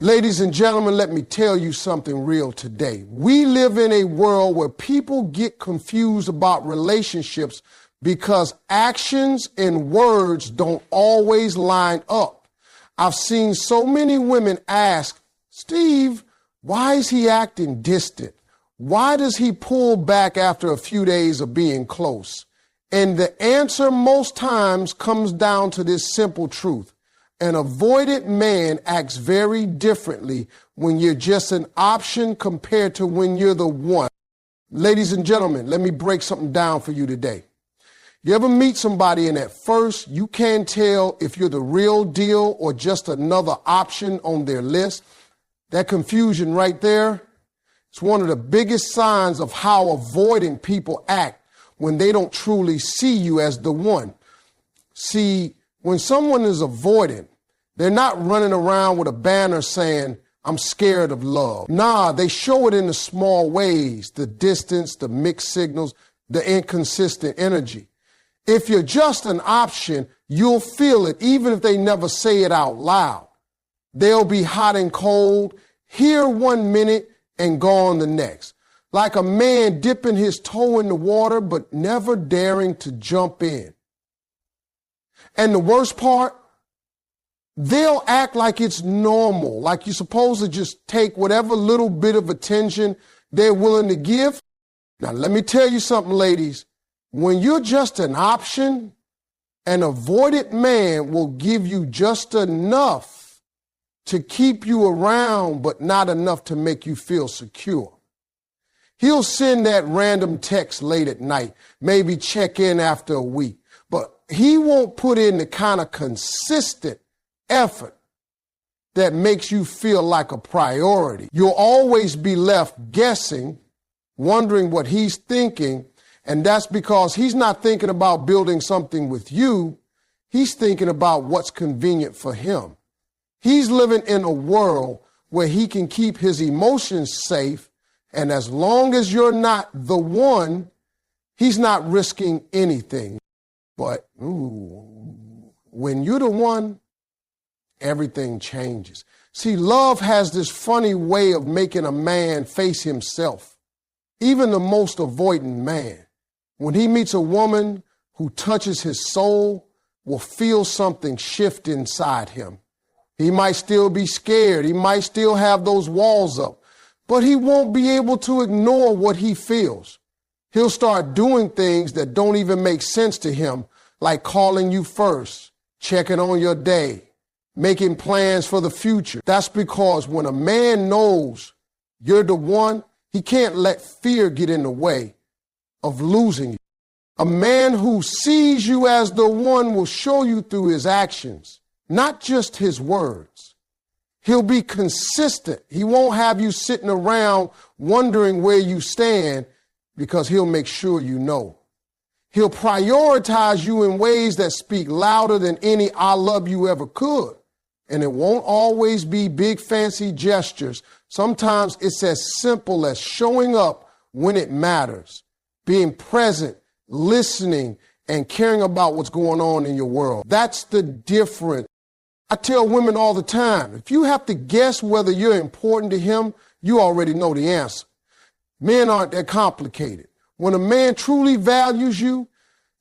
Ladies and gentlemen, let me tell you something real today. We live in a world where people get confused about relationships because actions and words don't always line up. I've seen so many women ask, Steve, why is he acting distant? Why does he pull back after a few days of being close? And the answer most times comes down to this simple truth. An avoidant man acts very differently when you're just an option compared to when you're the one. Ladies and gentlemen, let me break something down for you today. You ever meet somebody and at first you can't tell if you're the real deal or just another option on their list? That confusion right there, it's one of the biggest signs of how avoidant people act when they don't truly see you as the one. See, when someone is avoidant, they're not running around with a banner saying, I'm scared of love. Nah, they show it in the small ways, the distance, the mixed signals, the inconsistent energy. If you're just an option, you'll feel it even if they never say it out loud. They'll be hot and cold, here 1 minute and gone the next. Like a man dipping his toe in the water but never daring to jump in. And the worst part, they'll act like it's normal, like you're supposed to just take whatever little bit of attention they're willing to give. Now, let me tell you something, ladies. When you're just an option, an avoidant man will give you just enough to keep you around, but not enough to make you feel secure. He'll send that random text late at night, maybe check in after a week, but he won't put in the kind of consistent effort that makes you feel like a priority. You'll always be left guessing, wondering what he's thinking, and that's because he's not thinking about building something with you. He's thinking about what's convenient for him. He's living in a world where he can keep his emotions safe, and as long as you're not the one, he's not risking anything. But when you're the one, everything changes. See, love has this funny way of making a man face himself. Even the most avoidant man, when he meets a woman who touches his soul, will feel something shift inside him. He might still be scared. He might still have those walls up, but he won't be able to ignore what he feels. He'll start doing things that don't even make sense to him, like calling you first, checking on your day, making plans for the future. That's because when a man knows you're the one, he can't let fear get in the way of losing you. A man who sees you as the one will show you through his actions, not just his words. He'll be consistent. He won't have you sitting around wondering where you stand because he'll make sure you know. He'll prioritize you in ways that speak louder than any I love you ever could. And it won't always be big fancy gestures. Sometimes it's as simple as showing up when it matters, being present, listening, and caring about what's going on in your world. That's the difference. I tell women all the time, if you have to guess whether you're important to him, you already know the answer. Men aren't that complicated. When a man truly values you,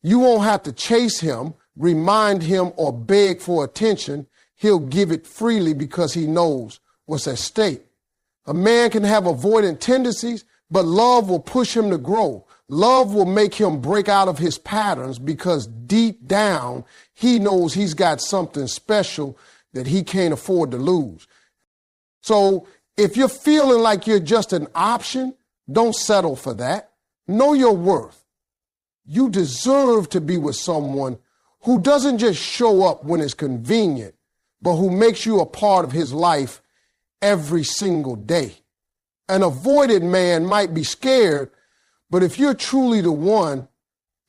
you won't have to chase him, remind him, or beg for attention. He'll give it freely because he knows what's at stake. A man can have avoidant tendencies, but love will push him to grow. Love will make him break out of his patterns because deep down, he knows he's got something special that he can't afford to lose. So if you're feeling like you're just an option, don't settle for that. Know your worth. You deserve to be with someone who doesn't just show up when it's convenient, but who makes you a part of his life every single day. An avoidant man might be scared, but if you're truly the one,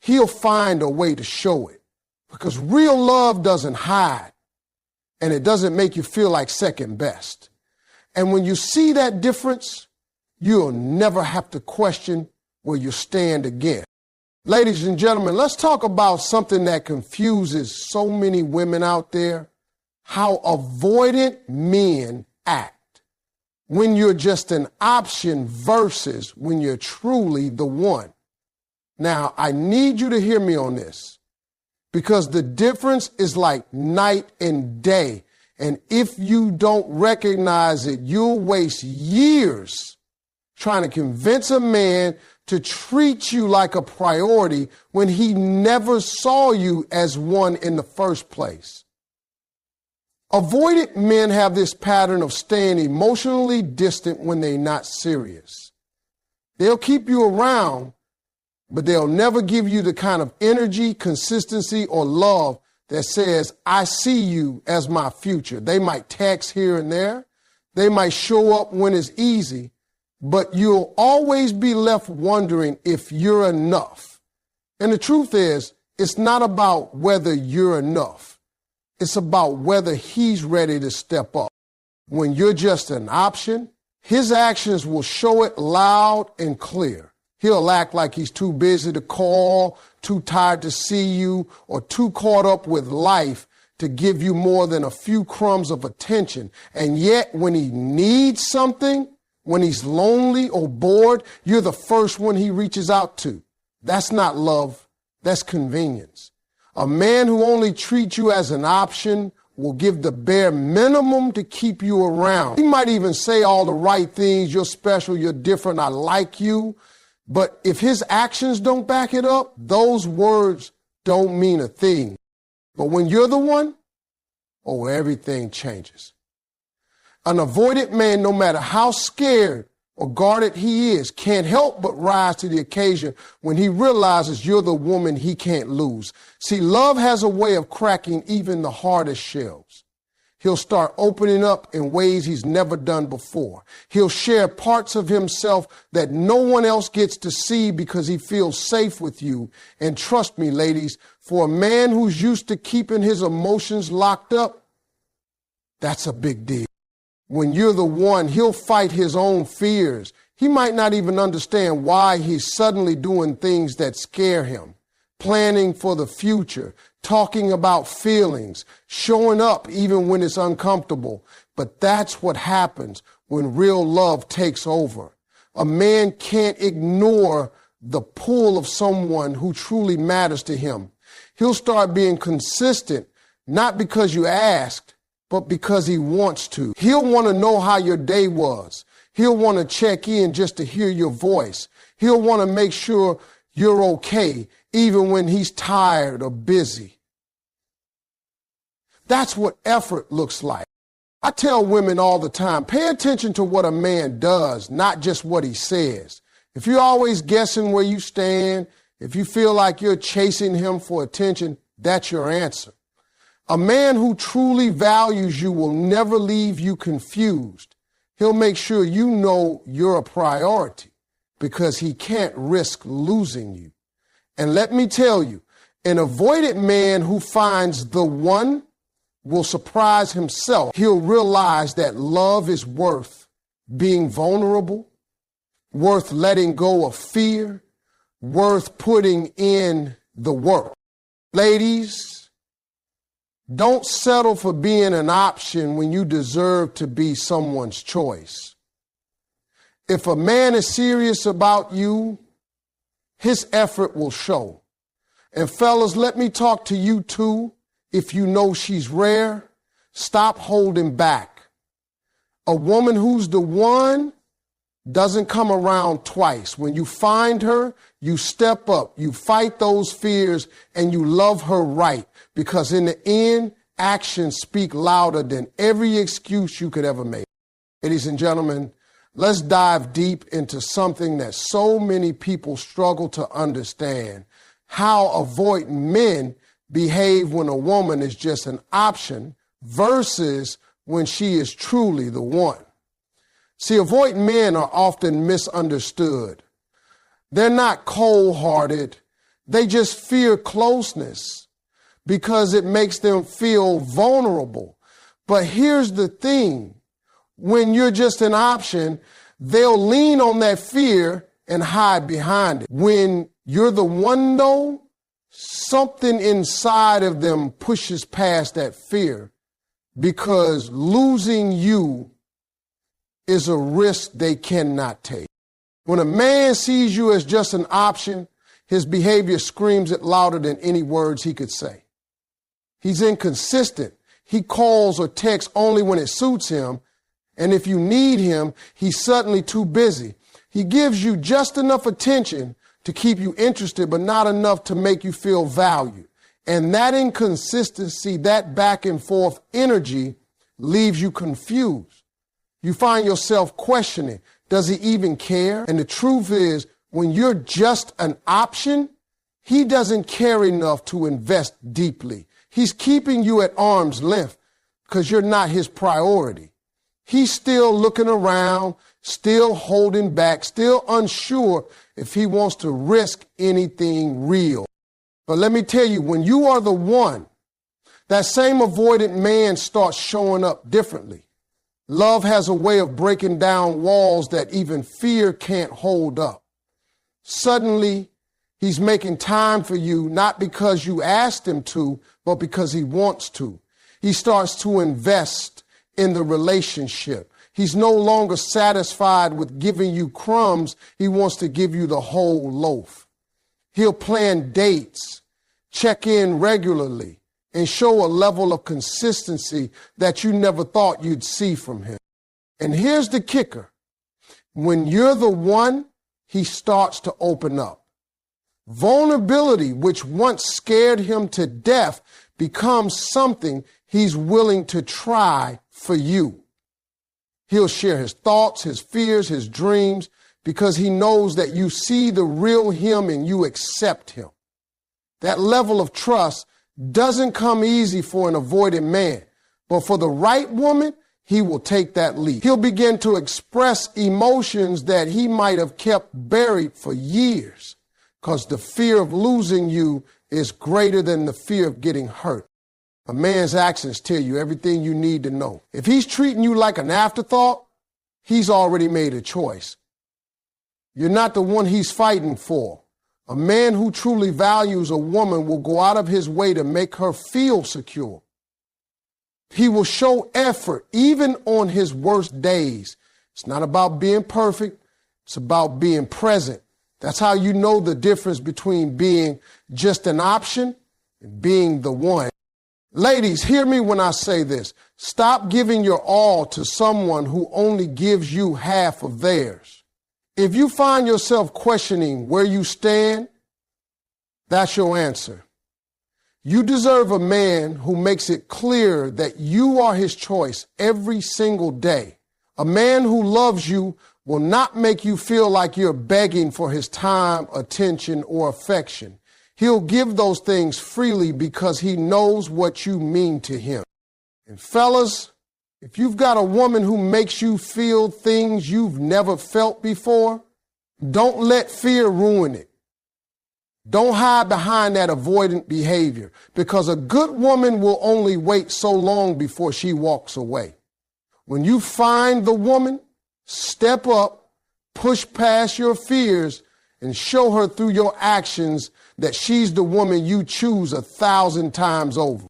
he'll find a way to show it. Because real love doesn't hide, and it doesn't make you feel like second best. And when you see that difference, you'll never have to question where you stand again. Ladies and gentlemen, let's talk about something that confuses so many women out there: how avoidant men act. when you're just an option versus when you're truly the one. Now, I need you to hear me on this, because the difference is like night and day. And if you don't recognize it, you'll waste years trying to convince a man to treat you like a priority when he never saw you as one in the first place. Avoidant men have this pattern of staying emotionally distant when they're not serious. They'll keep you around, but they'll never give you the kind of energy, consistency, or love that says, I see you as my future. They might text here and there. They might show up when it's easy, but you'll always be left wondering if you're enough. And the truth is, it's not about whether you're enough. It's about whether he's ready to step up. When you're just an option, his actions will show it loud and clear. He'll act like he's too busy to call, too tired to see you, or too caught up with life to give you more than a few crumbs of attention. And yet, when he needs something, when he's lonely or bored, you're the first one he reaches out to. That's not love. That's convenience. A man who only treats you as an option will give the bare minimum to keep you around. He might even say all the right things. You're special. You're different. I like you. But if his actions don't back it up, those words don't mean a thing. But when you're the one, oh, everything changes. An avoidant man, no matter how scared or guarded he is, can't help but rise to the occasion when he realizes you're the woman he can't lose. See, love has a way of cracking even the hardest shells. He'll start opening up in ways he's never done before. He'll share parts of himself that no one else gets to see because he feels safe with you. And trust me, ladies, for a man who's used to keeping his emotions locked up, that's a big deal. When you're the one, he'll fight his own fears. He might not even understand why he's suddenly doing things that scare him, planning for the future, talking about feelings, showing up even when it's uncomfortable. But that's what happens when real love takes over. A man can't ignore the pull of someone who truly matters to him. He'll start being consistent, not because you asked, but because he wants to. He'll want to know how your day was. He'll want to check in just to hear your voice. He'll want to make sure you're okay, even when he's tired or busy. That's what effort looks like. I tell women all the time, pay attention to what a man does, not just what he says. If you're always guessing where you stand, if you feel like you're chasing him for attention, that's your answer. A man who truly values you will never leave you confused. He'll make sure you know you're a priority because he can't risk losing you. And let me tell you, an avoidant man who finds the one will surprise himself. He'll realize that love is worth being vulnerable, worth letting go of fear, worth putting in the work. Ladies, don't settle for being an option when you deserve to be someone's choice. If a man is serious about you, his effort will show. And fellas, let me talk to you too. If you know she's rare, stop holding back. A woman who's the one doesn't come around twice. When you find her, you step up, you fight those fears, and you love her right. Because in the end, actions speak louder than every excuse you could ever make. Ladies and gentlemen, let's dive deep into something that so many people struggle to understand. How avoidant men behave when a woman is just an option versus when she is truly the one. See, avoidant men are often misunderstood. They're not cold-hearted. They just fear closeness because it makes them feel vulnerable. But here's the thing. When you're just an option, they'll lean on that fear and hide behind it. When you're the one, though, something inside of them pushes past that fear because losing you is a risk they cannot take. When a man sees you as just an option, his behavior screams it louder than any words he could say. He's inconsistent. He calls or texts only when it suits him. And if you need him, he's suddenly too busy. He gives you just enough attention to keep you interested, but not enough to make you feel valued. And that inconsistency, that back and forth energy leaves you confused. You find yourself questioning, does he even care? And the truth is, when you're just an option, he doesn't care enough to invest deeply. He's keeping you at arm's length because you're not his priority. He's still looking around, still holding back, still unsure if he wants to risk anything real. But let me tell you, when you are the one, that same avoidant man starts showing up differently. Love has a way of breaking down walls that even fear can't hold up. Suddenly, he's making time for you, not because you asked him to, but because he wants to. He starts to invest in the relationship. He's no longer satisfied with giving you crumbs. He wants to give you the whole loaf. He'll plan dates, check in regularly, and show a level of consistency that you never thought you'd see from him. And here's the kicker. When you're the one, he starts to open up. Vulnerability, which once scared him to death, becomes something he's willing to try for you. He'll share his thoughts, his fears, his dreams, because he knows that you see the real him and you accept him. That level of trust doesn't come easy for an avoidant man, but for the right woman, he will take that leap. He'll begin to express emotions that he might have kept buried for years, because the fear of losing you is greater than the fear of getting hurt. A man's actions tell you everything you need to know. If he's treating you like an afterthought, he's already made a choice. You're not the one he's fighting for. A man who truly values a woman will go out of his way to make her feel secure. He will show effort even on his worst days. It's not about being perfect. It's about being present. That's how you know the difference between being just an option and being the one. Ladies, hear me when I say this. Stop giving your all to someone who only gives you half of theirs. If you find yourself questioning where you stand, that's your answer. You deserve a man who makes it clear that you are his choice every single day. A man who loves you will not make you feel like you're begging for his time, attention, or affection. He'll give those things freely because he knows what you mean to him. And fellas, if you've got a woman who makes you feel things you've never felt before, don't let fear ruin it. Don't hide behind that avoidant behavior, because a good woman will only wait so long before she walks away. When you find the woman, step up, push past your fears, and show her through your actions that she's the woman you choose 1,000 times over.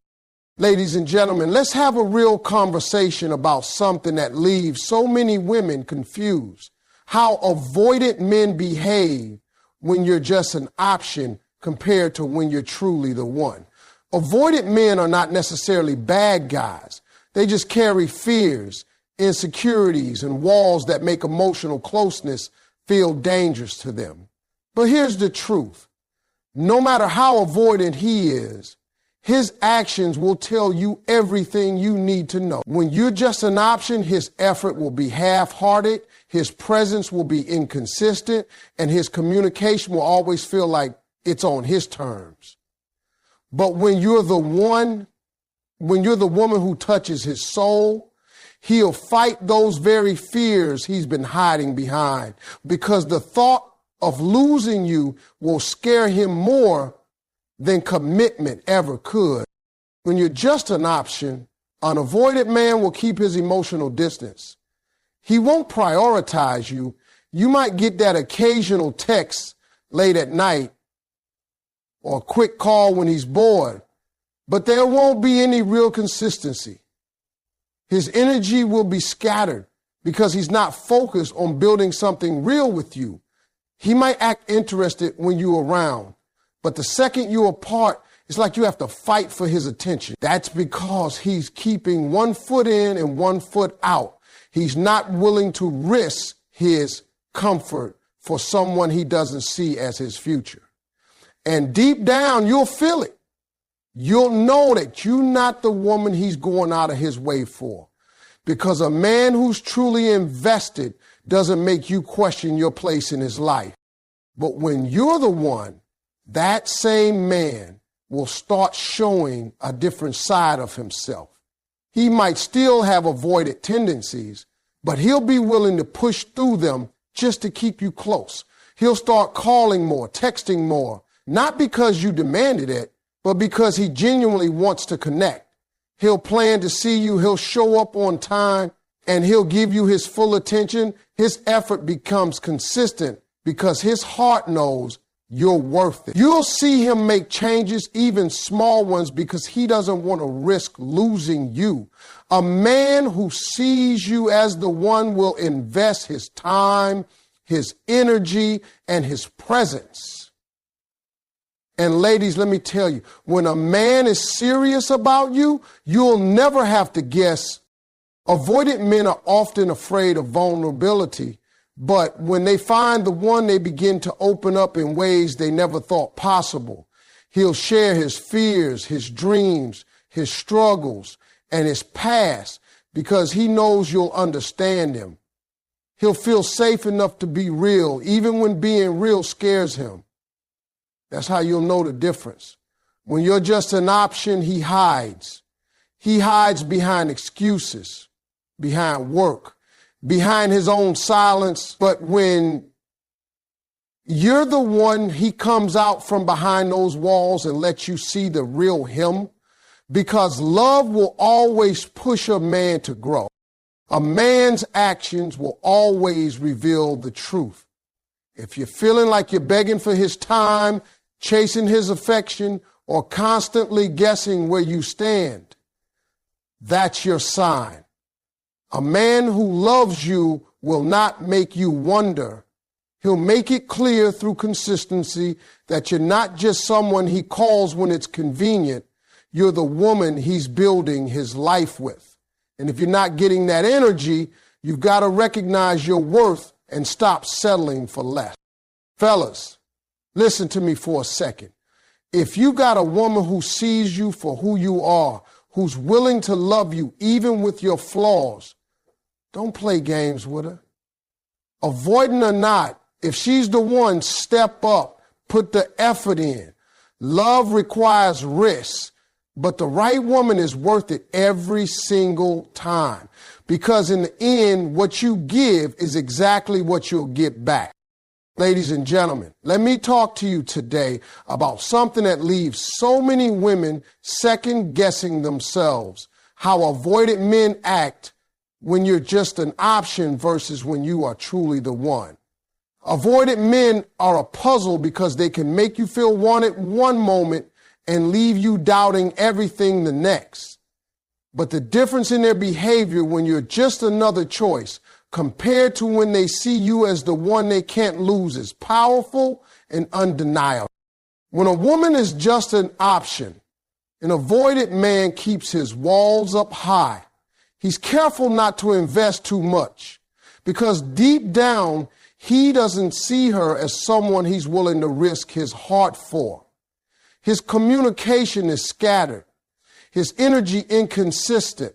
Ladies and gentlemen, let's have a real conversation about something that leaves so many women confused. How avoidant men behave when you're just an option compared to when you're truly the one. Avoidant men are not necessarily bad guys. They just carry fears, insecurities, and walls that make emotional closeness feel dangerous to them. But here's the truth. No matter how avoidant he is, his actions will tell you everything you need to know. When you're just an option, his effort will be half-hearted, his presence will be inconsistent, and his communication will always feel like it's on his terms. But when you're the woman who touches his soul, he'll fight those very fears he's been hiding behind, because the thought of losing you will scare him more than commitment ever could. When you're just an option, an avoidant man will keep his emotional distance. He won't prioritize you. You might get that occasional text late at night or a quick call when he's bored, but there won't be any real consistency. His energy will be scattered, because he's not focused on building something real with you. He might act interested when you're around, but the second you're apart, it's like you have to fight for his attention. That's because he's keeping one foot in and one foot out. He's not willing to risk his comfort for someone he doesn't see as his future. And deep down, you'll feel it. You'll know that you're not the woman he's going out of his way for. Because a man who's truly invested doesn't make you question your place in his life. But when you're the one, that same man will start showing a different side of himself. He might still have avoided tendencies, but he'll be willing to push through them just to keep you close. He'll start calling more, texting more, not because you demanded it, but because he genuinely wants to connect. He'll plan to see you, he'll show up on time, and he'll give you his full attention. His effort becomes consistent because his heart knows you're worth it. You'll see him make changes, even small ones, because he doesn't want to risk losing you. A man who sees you as the one will invest his time, his energy, and his presence. And ladies, let me tell you, when a man is serious about you, you'll never have to guess. Avoidant men are often afraid of vulnerability, but when they find the one, they begin to open up in ways they never thought possible. He'll share his fears, his dreams, his struggles, and his past because he knows you'll understand him. He'll feel safe enough to be real, even when being real scares him. That's how you'll know the difference. When you're just an option, he hides. He hides behind excuses, behind work, behind his own silence. But when you're the one, he comes out from behind those walls and lets you see the real him, because love will always push a man to grow. A man's actions will always reveal the truth. If you're feeling like you're begging for his time, chasing his affection, or constantly guessing where you stand, that's your sign. A man who loves you will not make you wonder. He'll make it clear through consistency that you're not just someone he calls when it's convenient. You're the woman he's building his life with. And if you're not getting that energy, you've got to recognize your worth and stop settling for less. Fellas, listen to me for a second. If you got a woman who sees you for who you are, who's willing to love you even with your flaws, don't play games with her. Avoidant or not, if she's the one, step up, put the effort in. Love requires risk, but the right woman is worth it every single time, because in the end, what you give is exactly what you'll get back. Ladies and gentlemen, let me talk to you today about something that leaves so many women second guessing themselves, how avoidant men act when you're just an option versus when you are truly the one. Avoidant men are a puzzle because they can make you feel wanted one moment and leave you doubting everything the next. But the difference in their behavior when you're just another choice compared to when they see you as the one they can't lose is powerful and undeniable. When a woman is just an option, an avoidant man keeps his walls up high. He's careful not to invest too much because deep down, he doesn't see her as someone he's willing to risk his heart for. His communication is scattered. His energy inconsistent.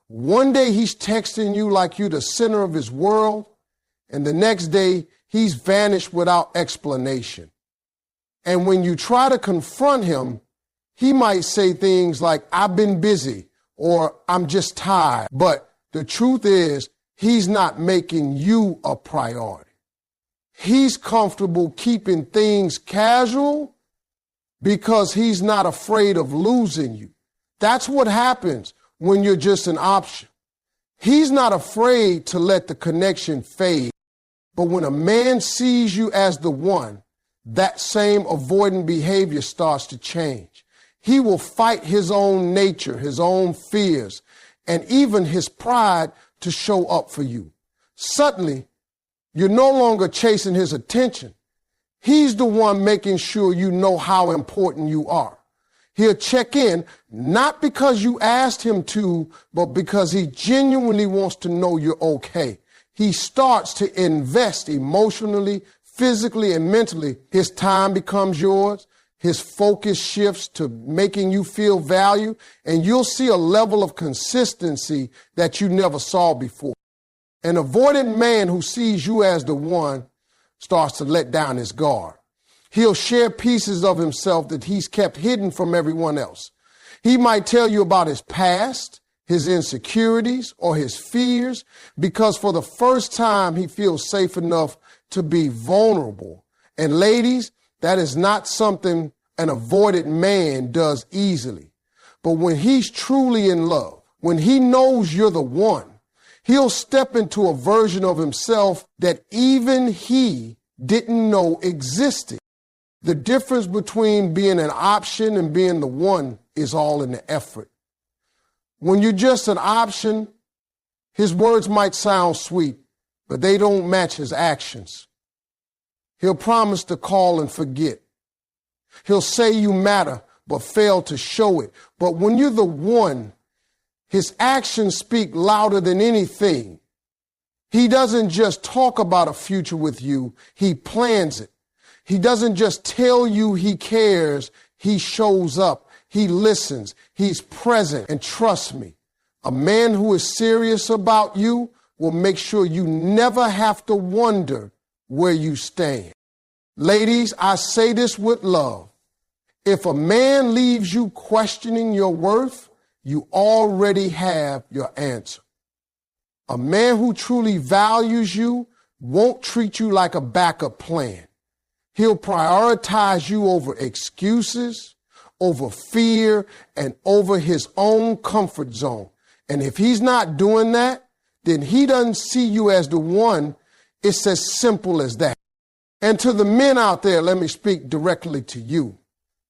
One day he's texting you like you're the center of his world, and the next day he's vanished without explanation. And when you try to confront him, he might say things like, "I've been busy," or "I'm just tired." But the truth is, he's not making you a priority. He's comfortable keeping things casual because he's not afraid of losing you. That's what happens when you're just an option. He's not afraid to let the connection fade. But when a man sees you as the one, that same avoidant behavior starts to change. He will fight his own nature, his own fears, and even his pride to show up for you. Suddenly, you're no longer chasing his attention. He's the one making sure you know how important you are. He'll check in, not because you asked him to, but because he genuinely wants to know you're okay. He starts to invest emotionally, physically, and mentally. His time becomes yours. His focus shifts to making you feel valued, and you'll see a level of consistency that you never saw before. An avoidant man who sees you as the one starts to let down his guard. He'll share pieces of himself that he's kept hidden from everyone else. He might tell you about his past, his insecurities, or his fears, because for the first time he feels safe enough to be vulnerable. And ladies, that is not something an avoidant man does easily. But when he's truly in love, when he knows you're the one, he'll step into a version of himself that even he didn't know existed. The difference between being an option and being the one is all in the effort. When you're just an option, his words might sound sweet, but they don't match his actions. He'll promise to call and forget. He'll say you matter, but fail to show it. But when you're the one, his actions speak louder than anything. He doesn't just talk about a future with you, he plans it. He doesn't just tell you he cares, he shows up, he listens, he's present, and trust me, a man who is serious about you will make sure you never have to wonder where you stand. Ladies, I say this with love. If a man leaves you questioning your worth, you already have your answer. A man who truly values you won't treat you like a backup plan. He'll prioritize you over excuses, over fear, and over his own comfort zone. And if he's not doing that, then he doesn't see you as the one. It's as simple as that. And to the men out there, let me speak directly to you.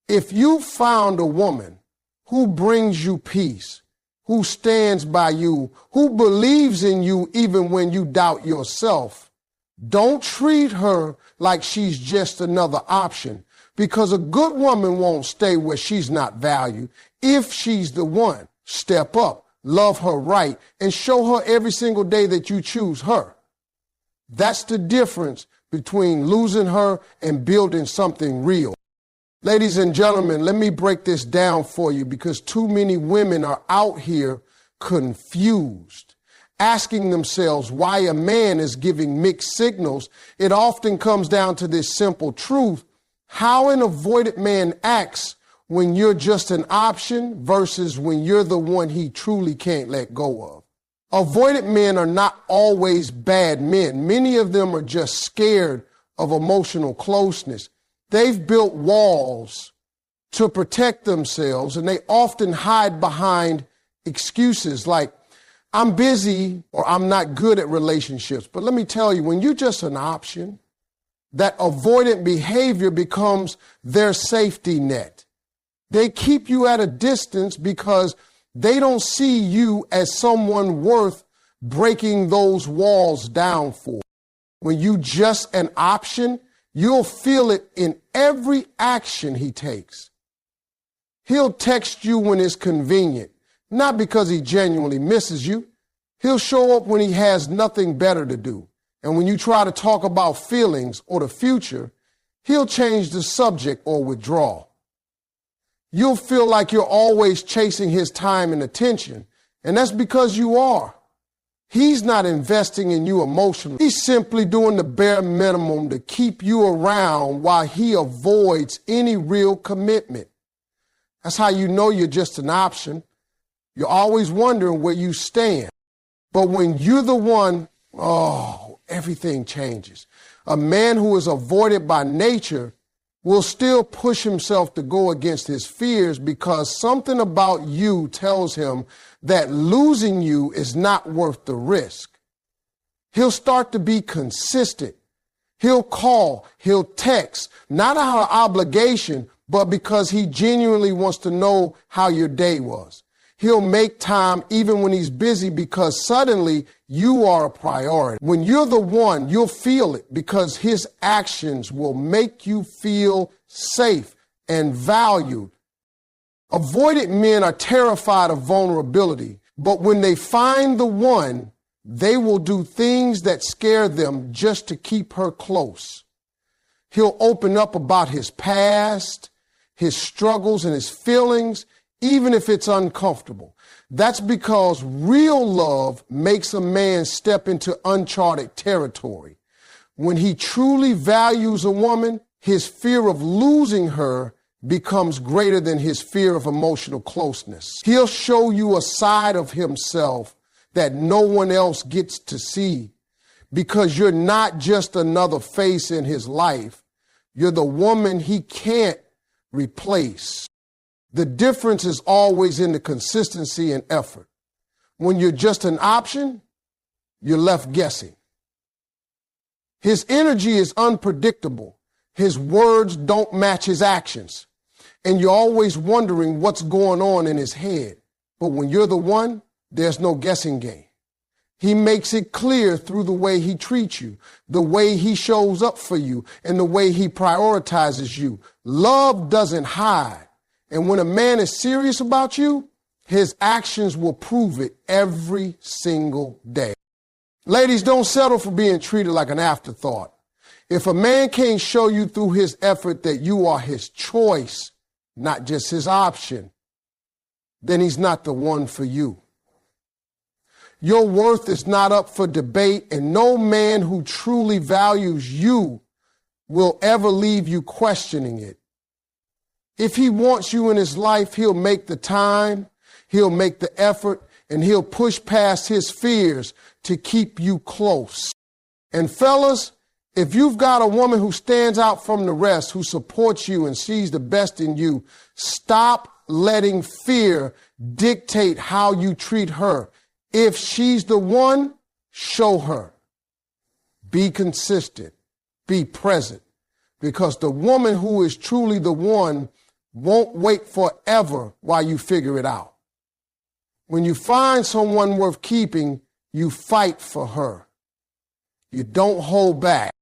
If you found a woman who brings you peace, who stands by you, who believes in you even when you doubt yourself, don't treat her like she's just another option, because a good woman won't stay where she's not valued. If she's the one, step up, love her right, and show her every single day that you choose her. That's the difference between losing her and building something real. Ladies and gentlemen, let me break this down for you, because too many women are out here confused, asking themselves why a man is giving mixed signals. It often comes down to this simple truth: how an avoidant man acts when you're just an option versus when you're the one he truly can't let go of. Avoidant men are not always bad men. Many of them are just scared of emotional closeness. They've built walls to protect themselves, and they often hide behind excuses like, I'm busy or I'm not good at relationships. But let me tell you, when you're just an option, that avoidant behavior becomes their safety net. They keep you at a distance because they don't see you as someone worth breaking those walls down for. When you just an option, you'll feel it in every action he takes. He'll text you when it's convenient, not because he genuinely misses you. He'll show up when he has nothing better to do. And when you try to talk about feelings or the future, he'll change the subject or withdraw. You'll feel like you're always chasing his time and attention, and that's because you are. He's not investing in you emotionally. He's simply doing the bare minimum to keep you around while he avoids any real commitment. That's how you know you're just an option. You're always wondering where you stand. But when you're the one, everything changes. A man who is avoided by nature will still push himself to go against his fears, because something about you tells him that losing you is not worth the risk. He'll start to be consistent. He'll call, he'll text, not out of obligation, but because he genuinely wants to know how your day was. He'll make time even when he's busy because suddenly you are a priority. When you're the one, you'll feel it because his actions will make you feel safe and valued. Avoidant men are terrified of vulnerability, but when they find the one, they will do things that scare them just to keep her close. He'll open up about his past, his struggles, and his feelings, even if it's uncomfortable. That's because real love makes a man step into uncharted territory. When he truly values a woman, his fear of losing her becomes greater than his fear of emotional closeness. He'll show you a side of himself that no one else gets to see because you're not just another face in his life. You're the woman he can't replace. The difference is always in the consistency and effort. When you're just an option, you're left guessing. His energy is unpredictable. His words don't match his actions. And you're always wondering what's going on in his head. But when you're the one, there's no guessing game. He makes it clear through the way he treats you, the way he shows up for you, and the way he prioritizes you. Love doesn't hide. And when a man is serious about you, his actions will prove it every single day. Ladies, don't settle for being treated like an afterthought. If a man can't show you through his effort that you are his choice, not just his option, then he's not the one for you. Your worth is not up for debate, and no man who truly values you will ever leave you questioning it. If he wants you in his life, he'll make the time, he'll make the effort, and he'll push past his fears to keep you close. And fellas, if you've got a woman who stands out from the rest, who supports you and sees the best in you, stop letting fear dictate how you treat her. If she's the one, show her. Be consistent. Be present. Because the woman who is truly the one won't wait forever while you figure it out. When you find someone worth keeping, you fight for her. You don't hold back.